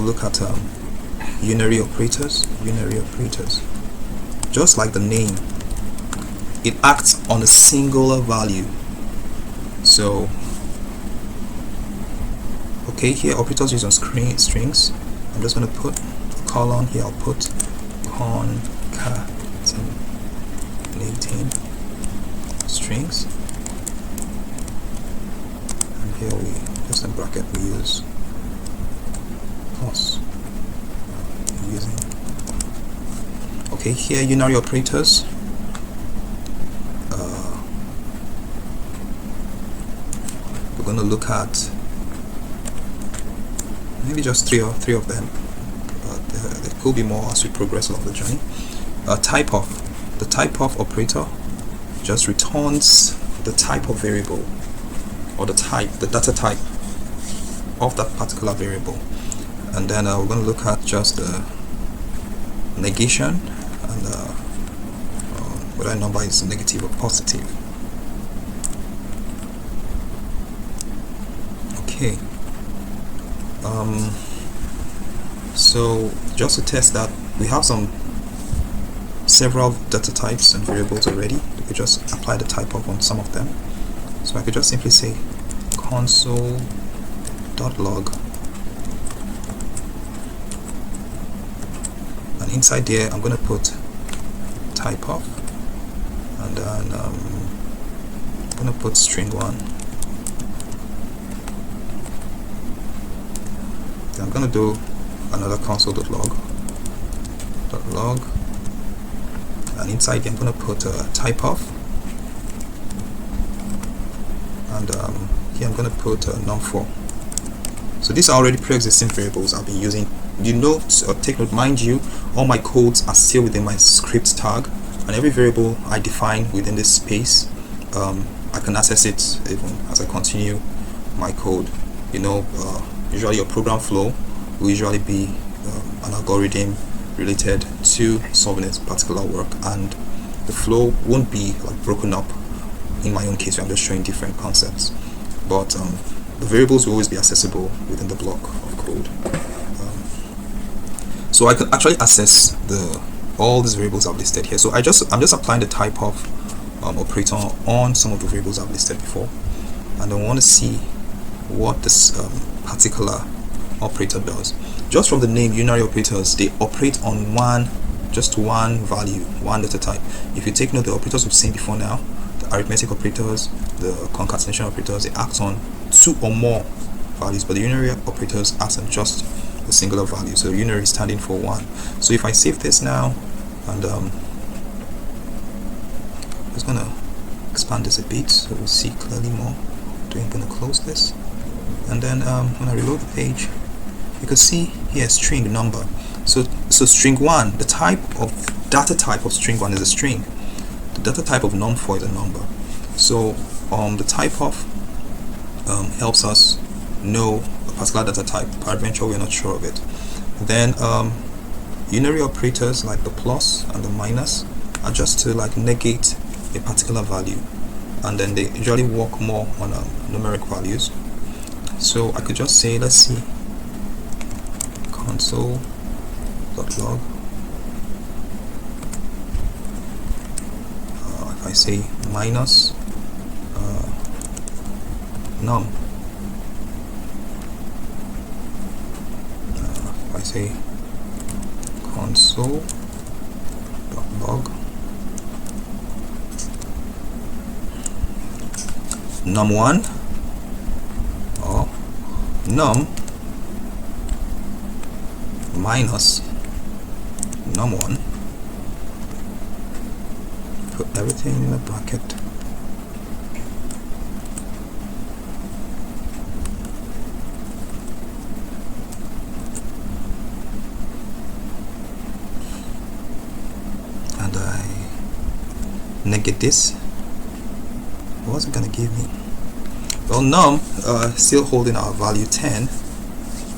look at unary operators. Just like the name, it acts on a singular value. So okay, here operators used on strings. I'm just going to put a colon here. I'll put concatenating strings, and here we just in bracket we use plus. Okay, here unary operators. We're going to look at maybe just three of them. There could be more as we progress along the journey. The type of operator just returns the type of variable, or the data type of that particular variable. And then we're going to look at just the negation and whether a number is negative or positive. Okay. So just to test that, we have several data types and variables already. We could just apply the type of on some of them. So I could just simply say console.log, and inside there I'm going to put type of, and then I'm going to put string1. I'm going to do another console.log, and inside here I'm going to put type of, and here I'm going to put num4. So these are already pre-existing variables I'll be using. You note or take note, mind you, all my codes are still within my script tag, and every variable I define within this space, I can access it even as I continue my code. You know, usually your program flow will usually be an algorithm related to solving this particular work, and the flow won't be like broken up. In my own case, I'm just showing different concepts, but the variables will always be accessible within the block of code. So I can actually access all these variables I've listed here. So I'm just applying the type of operator on some of the variables I've listed before, and I want to see what this particular operator does. Just from the name, unary operators, they operate on just one value, one data type. If you take note, the operators we've seen before now, the arithmetic operators, the concatenation operators, they act on two or more values, but the unary operators act on just a singular value. So unary is standing for 1. So if I save this now, and I'm just gonna expand this a bit so we see clearly more. I'm gonna close this, and then when I reload the page, you can see here string number. So string1, the data type of string1 is a string. The data type of num4 is a number. So the type of helps us know a particular data type. Peradventure we're not sure of it. Then unary operators like the plus and the minus are just to like negate a particular value, and then they usually work more on numeric values. So I could just say, let's see, console.log. If I say minus num, if I say console.log num1 or num minus num1, put everything in a bracket, and I negate this. What's it gonna give me? Well, num still holding our value 10,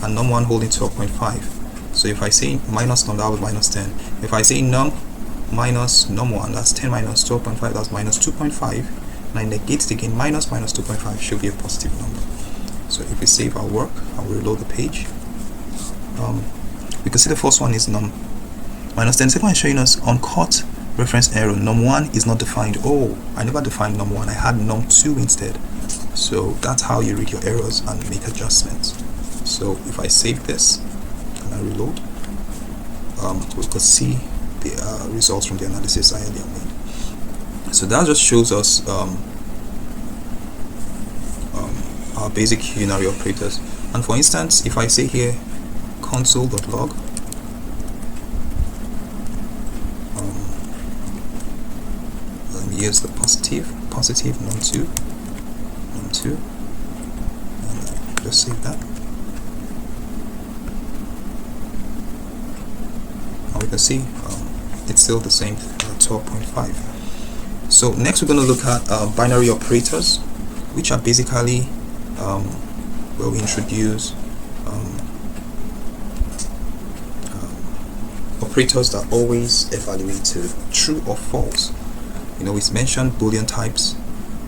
and num1 holding 12.5. So if I say minus num, that would minus 10. If I say num minus num1, that's 10 minus 12.5, that's minus 2.5. And I negate it again, minus 2.5 should be a positive number. So if we save our work and we reload the page, we can see the first one is num minus 10. The second one is showing us on cut reference error, num1 is not defined. Oh, I never defined num1, I had num2 instead. So that's how you read your errors and make adjustments. So if I save this and I reload, we could see the results from the analysis I earlier made. So that just shows us our basic unary operators. And for instance, if I say here console.log, let me use the positive num2, and just save that. And we can see it's still the same 12.5. So next we're going to look at binary operators, which are basically where we introduce operators that always evaluate to true or false. You know, we mentioned Boolean types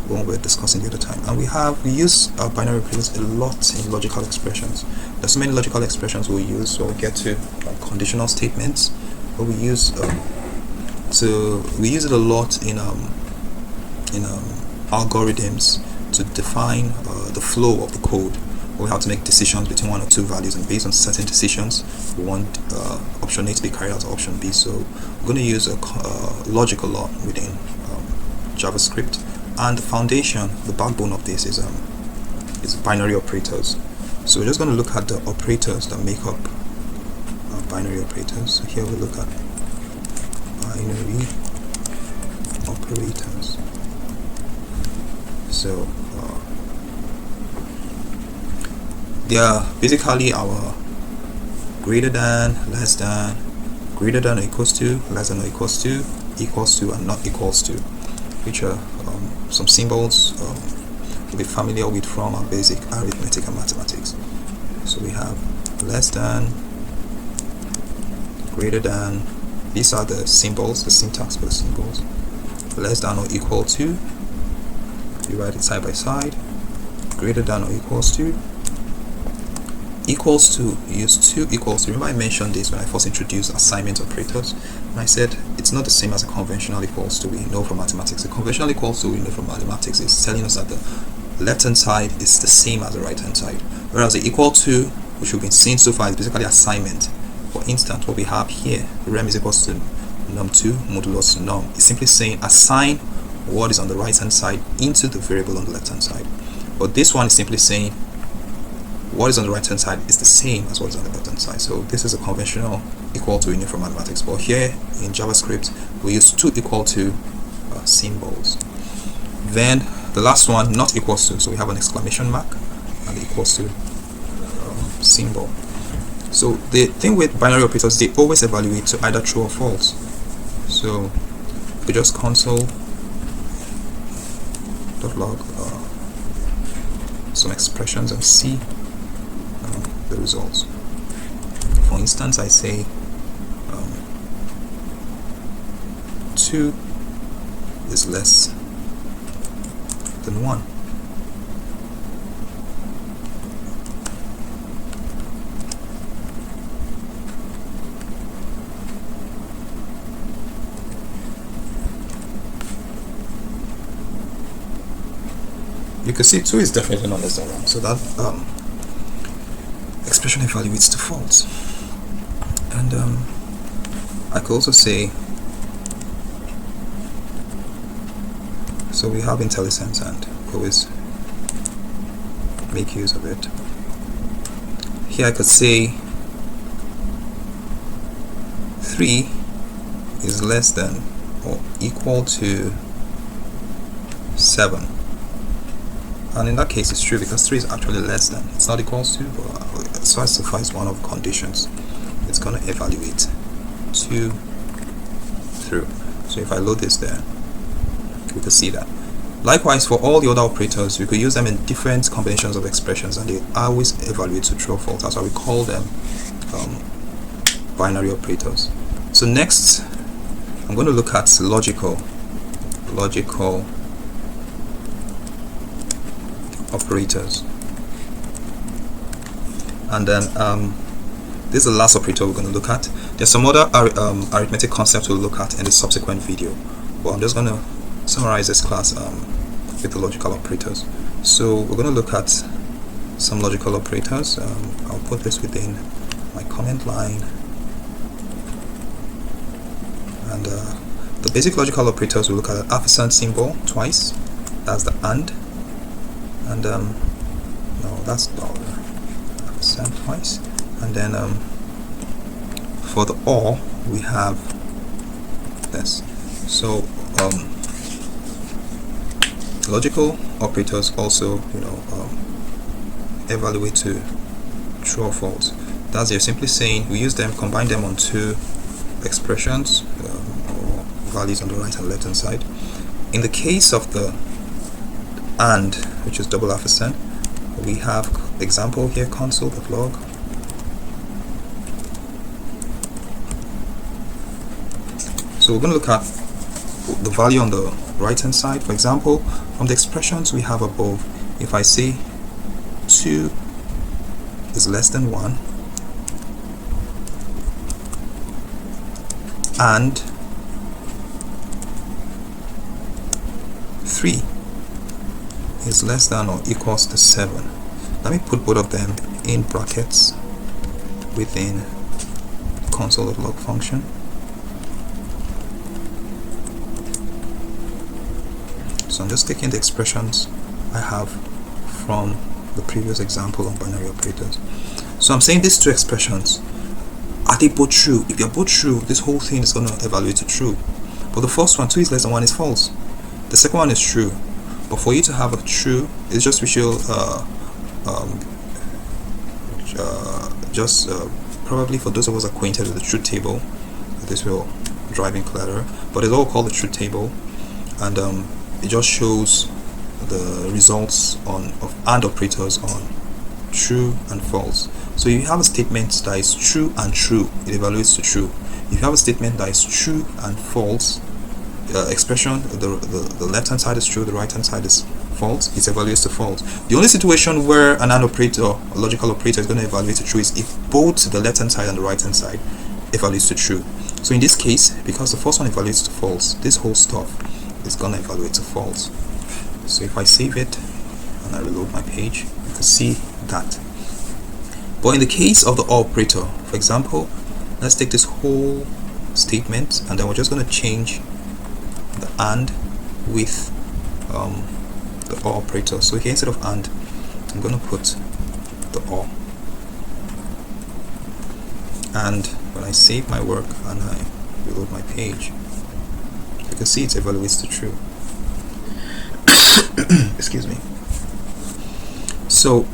when we were discussing the other time, and we use binary operators a lot in logical expressions. There's so many logical expressions we use, so we'll get to conditional statements, but we use it a lot in algorithms to define the flow of the code. We have to make decisions between one or two values, and based on certain decisions we want option A to be carried out or option B. So we're going to use a logic a lot within JavaScript, and the foundation, the backbone of this is binary operators. So we're just going to look at the operators that make up binary operators. So here we look at binary operators. So they are basically our greater than, less than, greater than or equals to, less than or equals to, and not equals to, which are some symbols we'll be familiar with from our basic arithmetic and mathematics. So we have less than, greater than, these are the symbols, the syntax for the symbols. Less than or equal to, you write it side by side. Greater than or equals to, equals to, use two equals to. Remember I mentioned this when I first introduced assignment operators, and I said it's not the same as a conventional equals to we know from mathematics. A conventional equals to we know from mathematics is telling us that the left hand side is the same as the right hand side, whereas the equal to, which we've been seeing so far, is basically assignment. For instance, what we have here, rem is equals to num2 modulus num, is simply saying assign what is on the right hand side into the variable on the left hand side. But this one is simply saying what is on the right hand side is the same as what is on the left hand side. So this is a conventional equal to in from mathematics, but here in JavaScript we use two equal to symbols. Then the last one, not equals to, so we have an exclamation mark and the equals to symbol. So the thing with binary operators, they always evaluate to either true or false. So we just console.log some expressions and see the results. For instance, I say 2 is less than 1. You can see 2 is definitely not less than 1, so that expression evaluates to false. And I could also say, so we have IntelliSense and always make use of it. Here I could say 3 is less than or equal to 7. And in that case it's true because 3 is actually less than, it's not equals to, but so as to find one of the conditions, it's going to evaluate 2 through. So if I load this there, we can see that. Likewise, for all the other operators, we could use them in different combinations of expressions and they always evaluate to true or false. That's why we call them binary operators. So next I'm going to look at logical operators, and then This is the last operator we're going to look at. There's some other arithmetic concepts we'll look at in the subsequent video, but I'm just going to summarize this class with the logical operators. So we're going to look at some logical operators. I'll put this within my comment line. And the basic logical operators, we'll look at the ampersand symbol twice. That's the and no, that's not ampersand twice. And then for the or, we have this. So logical operators also, evaluate to true or false. That's they're simply saying we use them, combine them on two expressions or values on the right and left hand side. In the case of the and, which is double ampersand, we have example here, console.log. So we're going to look at the value on the right hand side. For example, from the expressions we have above, if I say 2 is less than 1 and 3 is less than or equals to 7, let me put both of them in brackets within console.log function. So I'm just taking the expressions I have from the previous example on binary operators. So I'm saying these two expressions, are they both true? If they're both true, this whole thing is going to evaluate to true. But the first one, 2 is less than 1, is false. The second one is true. But for you to have a true, it's just visual, probably for those of us acquainted with the truth table, this will drive in clearer. But it's all called the truth table, and it just shows the results of AND operators on true and false. So if you have a statement that is true and true, it evaluates to true. If you have a statement that is true and false, expression, the left hand side is true, the right hand side is false, it evaluates to false. The only situation where an AND operator, a logical operator, is going to evaluate to true is if both the left hand side and the right hand side evaluates to true. So in this case, because the first one evaluates to false, this whole stuff is going to evaluate to false. So if I save it and I reload my page, you can see that. But in the case of the OR operator, for example, let's take this whole statement and then we're just going to change the AND with the OR operator. So here, instead of AND, I'm going to put the OR. And when I save my work and I reload my page, you can see it evaluates to true. Excuse me. So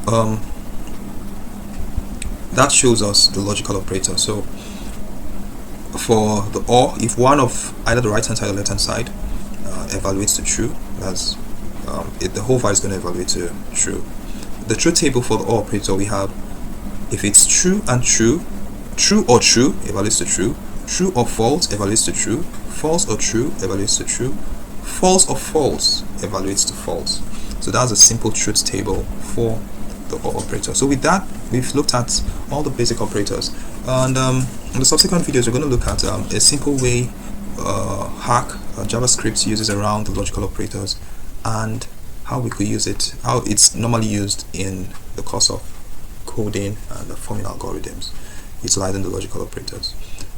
that shows us the logical operator. So for the OR, if one of either the right hand side or left hand side evaluates to true, that's the whole file is going to evaluate to true. The truth table for the OR operator, we have if it's true and true, true or true evaluates to true, true or false evaluates to true, false or true evaluates to true, false or false evaluates to false. So that's a simple truth table for the OR operator. So with that, we've looked at all the basic operators, and in the subsequent videos we're going to look at a simple way hack JavaScript uses around the logical operators and how we could use it, how it's normally used in the course of coding and forming algorithms utilizing the logical operators.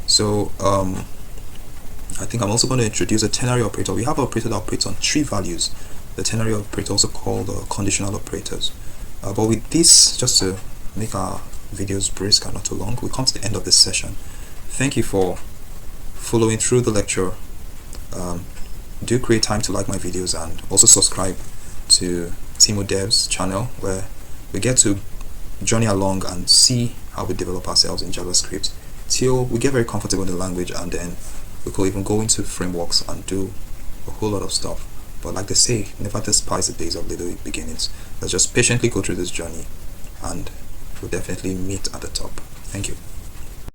So I think I'm also going to introduce a ternary operator. We have an operator that operates on 3 values. The ternary operator, also called conditional operators. But with this, just to make our videos brisk and not too long, we come to the end of this session. Thank you for following through the lecture. Do create time to like my videos and also subscribe to Tmoedevs channel, where we get to journey along and see how we develop ourselves in JavaScript till we get very comfortable in the language, and then we could even go into frameworks and do a whole lot of stuff. But like they say, never despise the days of little beginnings. Let's just patiently go through this journey and we'll definitely meet at the top. Thank you.